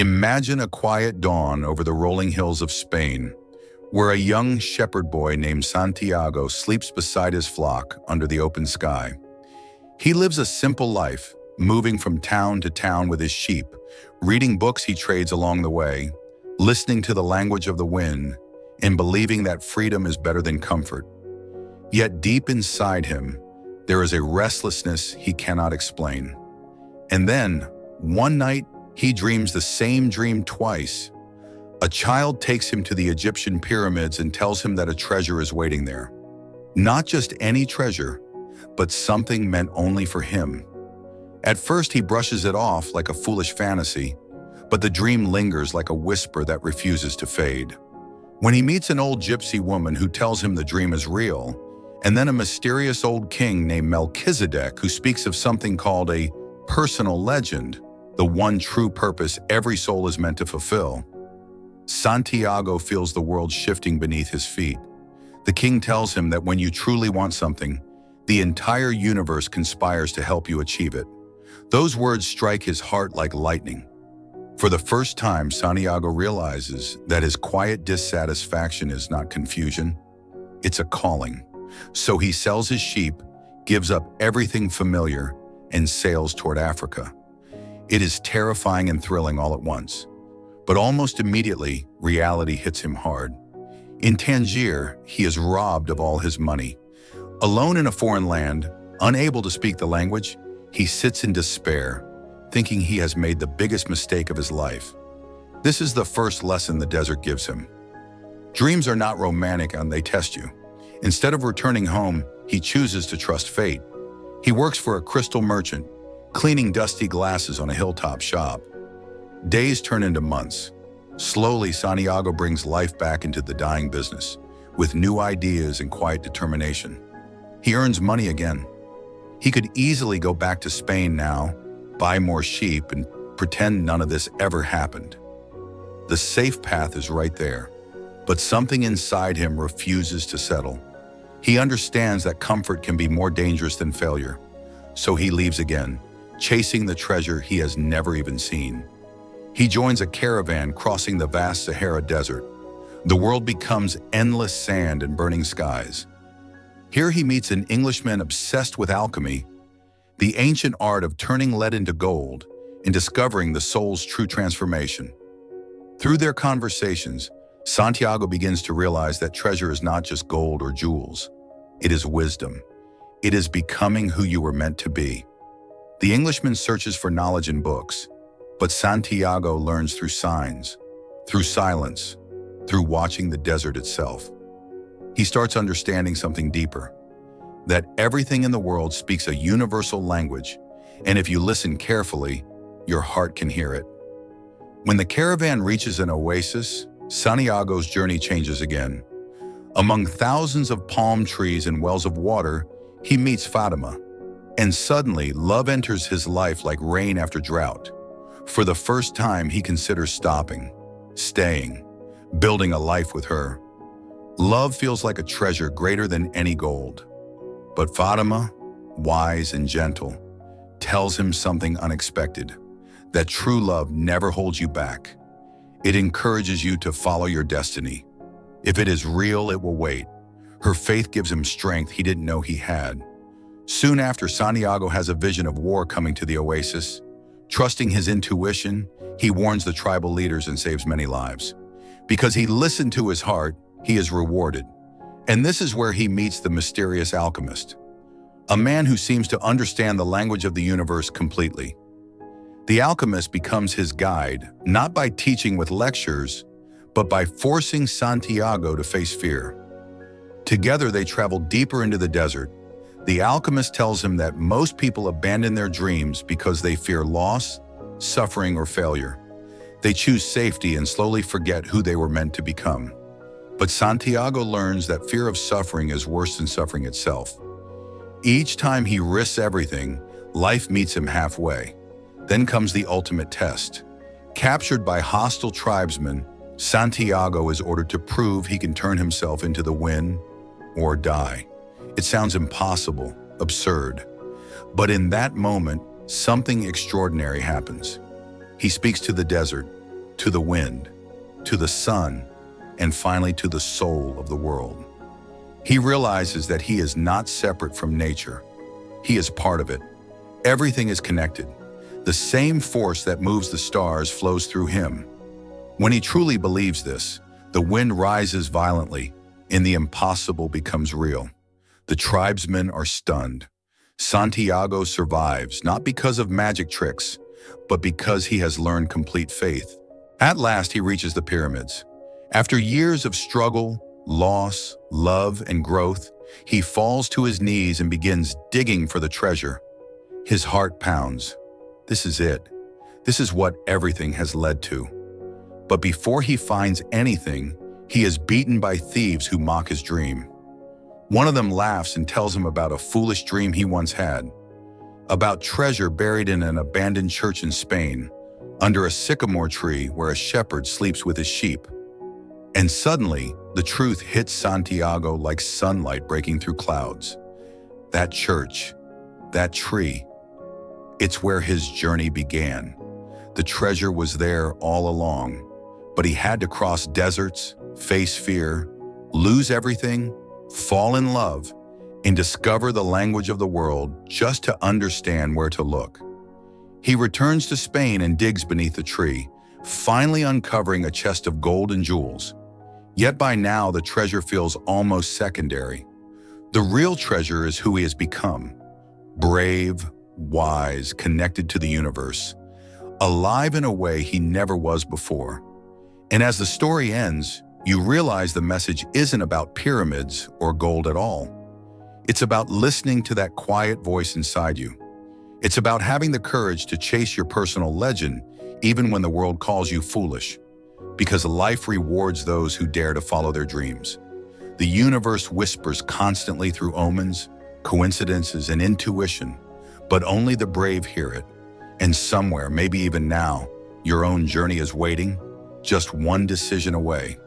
Imagine a quiet dawn over the rolling hills of Spain, where a young shepherd boy named Santiago sleeps beside his flock under the open sky. He lives a simple life, moving from town to town with his sheep, reading books he trades along the way, listening to the language of the wind, and believing that freedom is better than comfort. Yet deep inside him, there is a restlessness he cannot explain. And then, one night, he dreams the same dream twice. A child takes him to the Egyptian pyramids and tells him that a treasure is waiting there. Not just any treasure, but something meant only for him. At first, he brushes it off like a foolish fantasy, but the dream lingers like a whisper that refuses to fade. When he meets an old gypsy woman who tells him the dream is real, and then a mysterious old king named Melchizedek who speaks of something called a personal legend, the one true purpose every soul is meant to fulfill, Santiago feels the world shifting beneath his feet. The king tells him that when you truly want something, the entire universe conspires to help you achieve it. Those words strike his heart like lightning. For the first time, Santiago realizes that his quiet dissatisfaction is not confusion, it's a calling. So he sells his sheep, gives up everything familiar, and sails toward Africa. It is terrifying and thrilling all at once. But almost immediately, reality hits him hard. In Tangier, he is robbed of all his money. Alone in a foreign land, unable to speak the language, he sits in despair, thinking he has made the biggest mistake of his life. This is the first lesson the desert gives him. Dreams are not romantic and they test you. Instead of returning home, he chooses to trust fate. He works for a crystal merchant, cleaning dusty glasses on a hilltop shop. Days turn into months. Slowly, Santiago brings life back into the dying business, with new ideas and quiet determination. He earns money again. He could easily go back to Spain now, buy more sheep, and pretend none of this ever happened. The safe path is right there, but something inside him refuses to settle. He understands that comfort can be more dangerous than failure, so he leaves again, chasing the treasure he has never even seen. He joins a caravan crossing the vast Sahara Desert. The world becomes endless sand and burning skies. Here he meets an Englishman obsessed with alchemy, the ancient art of turning lead into gold and discovering the soul's true transformation. Through their conversations, Santiago begins to realize that treasure is not just gold or jewels. It is wisdom. It is becoming who you were meant to be. The Englishman searches for knowledge in books, but Santiago learns through signs, through silence, through watching the desert itself. He starts understanding something deeper, that everything in the world speaks a universal language, and if you listen carefully, your heart can hear it. When the caravan reaches an oasis, Santiago's journey changes again. Among thousands of palm trees and wells of water, he meets Fatima, and suddenly love enters his life like rain after drought. For the first time, he considers stopping, staying, building a life with her. Love feels like a treasure greater than any gold. But Fatima, wise and gentle, tells him something unexpected, that true love never holds you back. It encourages you to follow your destiny. If it is real, it will wait. Her faith gives him strength he didn't know he had. Soon after, Santiago has a vision of war coming to the oasis. Trusting his intuition, he warns the tribal leaders and saves many lives. Because he listened to his heart, he is rewarded. And this is where he meets the mysterious alchemist, a man who seems to understand the language of the universe completely. The alchemist becomes his guide, not by teaching with lectures, but by forcing Santiago to face fear. Together, they travel deeper into the desert. The alchemist tells him that most people abandon their dreams because they fear loss, suffering, or failure. They choose safety and slowly forget who they were meant to become. But Santiago learns that fear of suffering is worse than suffering itself. Each time he risks everything, life meets him halfway. Then comes the ultimate test. Captured by hostile tribesmen, Santiago is ordered to prove he can turn himself into the wind or die. It sounds impossible, absurd. But in that moment, something extraordinary happens. He speaks to the desert, to the wind, to the sun, and finally to the soul of the world. He realizes that he is not separate from nature. He is part of it. Everything is connected. The same force that moves the stars flows through him. When he truly believes this, the wind rises violently, and the impossible becomes real. The tribesmen are stunned. Santiago survives, not because of magic tricks, but because he has learned complete faith. At last, he reaches the pyramids. After years of struggle, loss, love, and growth, he falls to his knees and begins digging for the treasure. His heart pounds. This is it. This is what everything has led to. But before he finds anything, he is beaten by thieves who mock his dream. One of them laughs and tells him about a foolish dream he once had, about treasure buried in an abandoned church in Spain, under a sycamore tree where a shepherd sleeps with his sheep. And suddenly, the truth hits Santiago like sunlight breaking through clouds. That church, that tree, it's where his journey began. The treasure was there all along, but he had to cross deserts, face fear, lose everything, fall in love, and discover the language of the world just to understand where to look. He returns to Spain and digs beneath the tree, finally uncovering a chest of gold and jewels. Yet by now, the treasure feels almost secondary. The real treasure is who he has become. Brave, wise, connected to the universe, alive in a way he never was before. And as the story ends, you realize the message isn't about pyramids or gold at all. It's about listening to that quiet voice inside you. It's about having the courage to chase your personal legend, even when the world calls you foolish. Because life rewards those who dare to follow their dreams. The universe whispers constantly through omens, coincidences, and intuition, but only the brave hear it. And somewhere, maybe even now, your own journey is waiting, just one decision away.